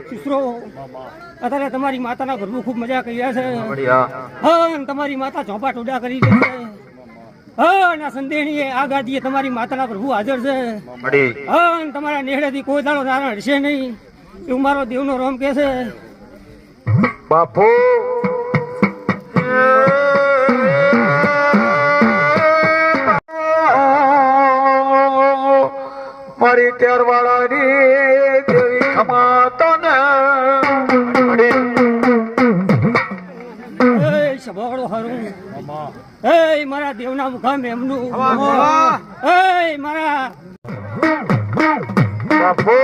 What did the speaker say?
શીશરો અત્યારે તમારી માતાના ઘરનું ખૂબ મજા કરી રહ્યા છે. હા, તમારી માતા ચોપા ટોડા કરી રહી છે. હા, ના સંદેહણીએ આ ગાદીએ તમારી માતાના પ્રભુ હાજર છે. હા, તમારા નેહડેથી કોઈ દાડો નારાયણ હશે નહીં એવું મારો દેવનો રોમ કે છે. બાપુ મારી તેરવાળાની દેવી ખમાતો ને સભાવાળો હારું મારા દેવના મુખામ એમનું મારા બાપુ